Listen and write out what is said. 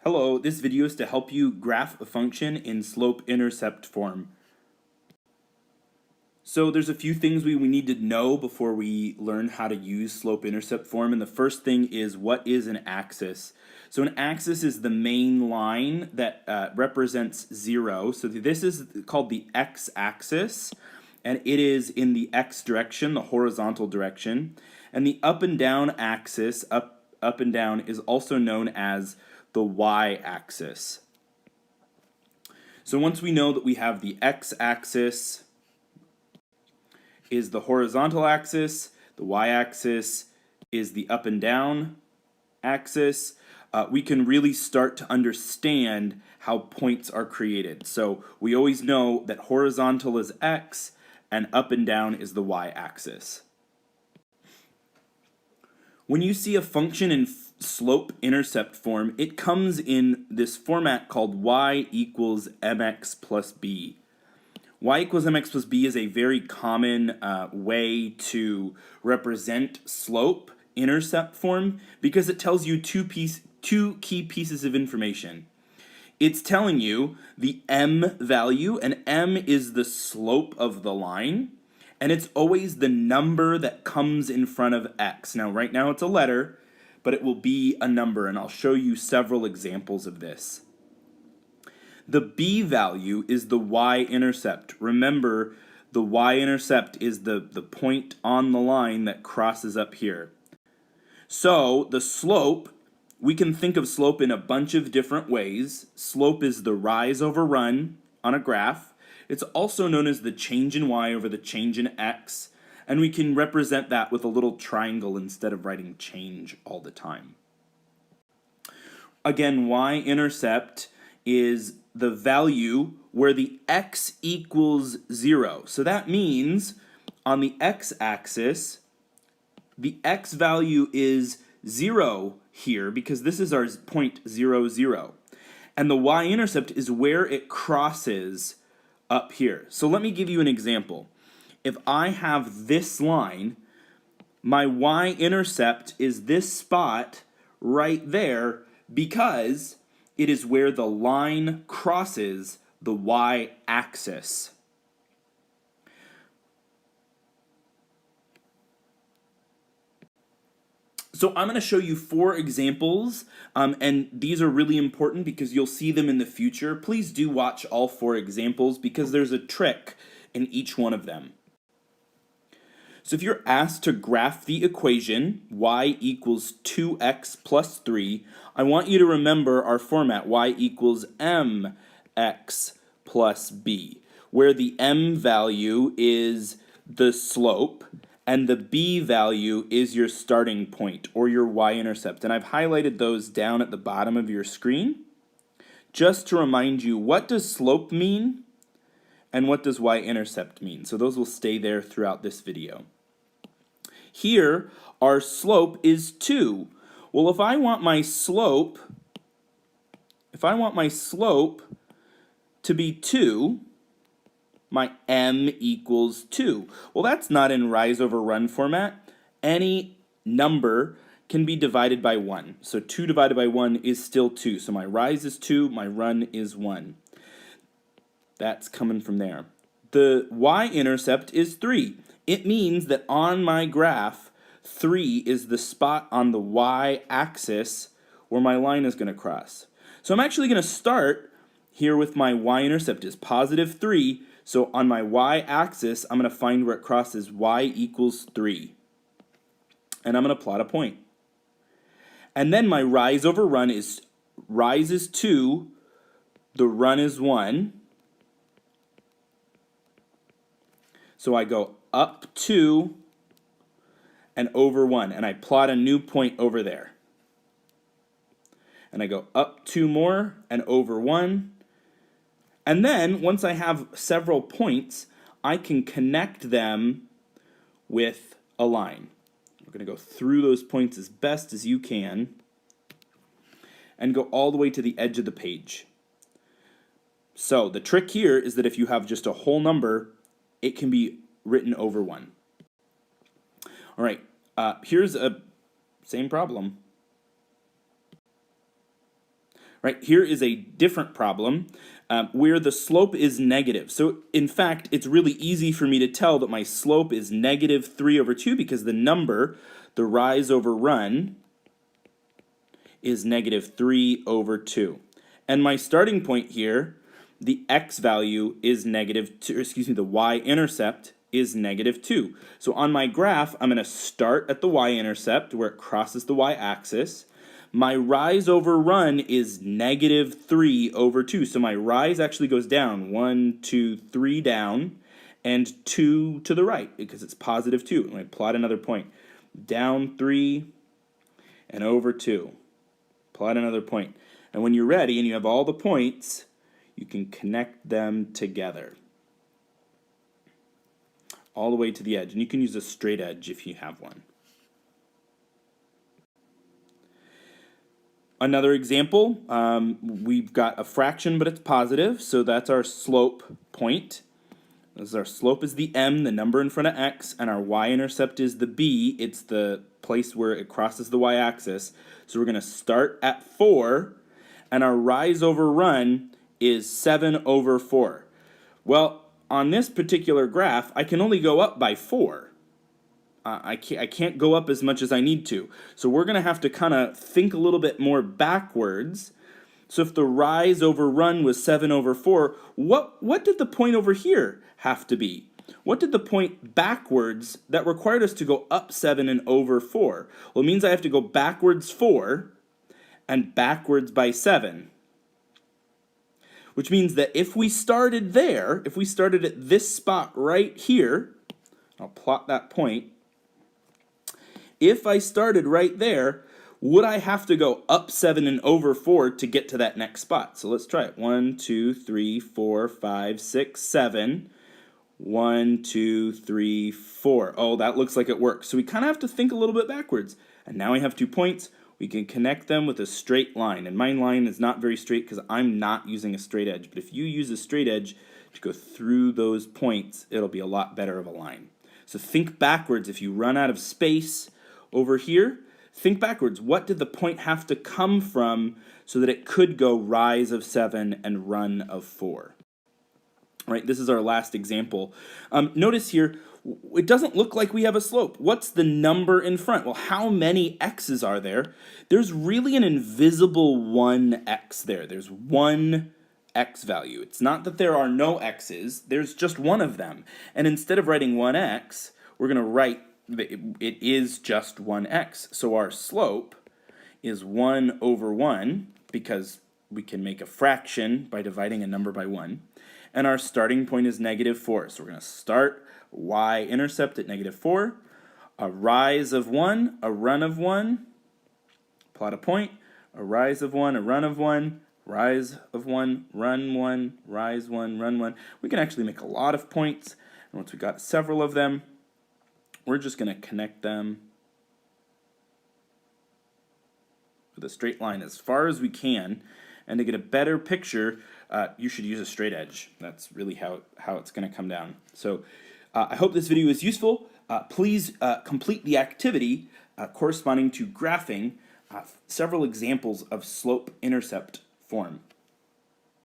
Hello, this video is to help you graph a function in slope-intercept form. So there's a few things we need to know before we learn how to use slope-intercept form, and the first thing is, what is an axis? So an axis is the main line that represents 0. So this is called the x-axis, and it is in the x direction, the horizontal direction. And the up and down axis, up and down, is also known as the y-axis. So once we know that we have the x-axis is the horizontal axis, the y-axis is the up and down axis, we can really start to understand how points are created. So we always know that horizontal is x and up and down is the y-axis. When you see a function in slope-intercept form, it comes in this format called y equals mx plus b. Y equals mx plus b is a very common way to represent slope-intercept form because it tells you two key pieces of information. It's telling you the m value, and m is the slope of the line, and it's always the number that comes in front of x. Now, right now it's a letter, but it will be a number, and I'll show you several examples of this. The b value is the y-intercept. Remember, the y-intercept is the point on the line that crosses up here. So, the slope, we can think of slope in a bunch of different ways. Slope is the rise over run on a graph. It's also known as the change in y over the change in x, and we can represent that with a little triangle instead of writing change all the time. Again, y-intercept is the value where the x equals 0. So that means on the x-axis, the x value is 0 here because this is our point 0, 0. And the y-intercept is where it crosses up here. So let me give you an example. If I have this line, my y-intercept is this spot right there because it is where the line crosses the y-axis. So I'm going to show you 4 examples, and these are really important because you'll see them in the future. Please do watch all 4 examples because there's a trick in each one of them. So if you're asked to graph the equation y equals 2x plus 3, I want you to remember our format, y equals mx plus b, where the m value is the slope and the b value is your starting point or your y-intercept. And I've highlighted those down at the bottom of your screen just to remind you, what does slope mean and what does y-intercept mean? So those will stay there throughout this video. Here, our slope is 2. Well, if I want my slope to be 2, my m equals 2. Well, that's not in rise over run format. Any number can be divided by 1. So 2 divided by 1 is still 2. So my rise is 2, my run is 1. That's coming from there. The y-intercept is 3. It means that on my graph, 3 is the spot on the y-axis where my line is going to cross. So I'm actually going to start here with my y-intercept is positive 3. So on my y-axis, I'm going to find where it crosses y equals 3. And I'm going to plot a point. And then my rise over run is, rise is 2, the run is 1. So I go up 2 and over 1, and I plot a new point over there. And I go up 2 more and over 1. And then, once I have several points, I can connect them with a line. We're going to go through those points as best as you can and go all the way to the edge of the page. So, the trick here is that if you have just a whole number, it can be written over 1. All right, here's a same problem. Right, here is a different problem where the slope is negative. So in fact, it's really easy for me to tell that my slope is negative 3 over 2 because the number, the rise over run, is negative 3 over 2. And my starting point here, the x value is negative 2, excuse me, the y-intercept is negative 2. So on my graph, I'm going to start at the y-intercept where it crosses the y-axis. My rise over run is negative 3 over 2. So my rise actually goes down 1, 2, 3 down, and 2 to the right because it's positive 2. And I plot another point. Down 3 and over 2. Plot another point. And when you're ready and you have all the points, you can connect them together all the way to the edge. And you can use a straight edge if you have one. Another example, we've got a fraction, but it's positive, so that's our slope point. Our slope is the m, the number in front of x, and our y-intercept is the b. It's the place where it crosses the y-axis. So we're going to start at 4, and our rise over run is 7 over 4. Well, on this particular graph, I can only go up by 4. I can't go up as much as I need to. So we're going to have to kind of think a little bit more backwards. So if the rise over run was 7 over 4, what did the point over here have to be? What did the point backwards that required us to go up 7 and over 4? Well, it means I have to go backwards 4 and backwards by 7. Which means that if we started there, if we started at this spot right here, I'll plot that point. If I started right there, would I have to go up 7 and over 4 to get to that next spot? So let's try it. 1, 2, 3, 4, 5, 6, 7. 1, 2, 3, 4. Oh, that looks like it works. So we kind of have to think a little bit backwards. And now we have 2 points. We can connect them with a straight line. And my line is not very straight because I'm not using a straight edge. But if you use a straight edge to go through those points, it'll be a lot better of a line. So think backwards. If you run out of space over here, think backwards. What did the point have to come from so that it could go rise of 7 and run of 4? Right, this is our last example. Notice here, it doesn't look like we have a slope. What's the number in front? Well, how many x's are there? There's really an invisible 1x there. There's one x value. It's not that there are no x's. There's just one of them. And instead of writing 1x, we're going to write it is just 1x. So our slope is 1 over 1 because we can make a fraction by dividing a number by 1. And our starting point is negative 4. So we're going to start y-intercept at negative 4. A rise of 1, a run of 1. Plot a point. A rise of 1, a run of 1. Rise of 1, run 1, rise 1, run 1. We can actually make a lot of points. And once we got several of them, we're just going to connect them with a straight line as far as we can. And to get a better picture, you should use a straight edge. That's really how it's going to come down. So I hope this video is useful. Please complete the activity corresponding to graphing several examples of slope-intercept form.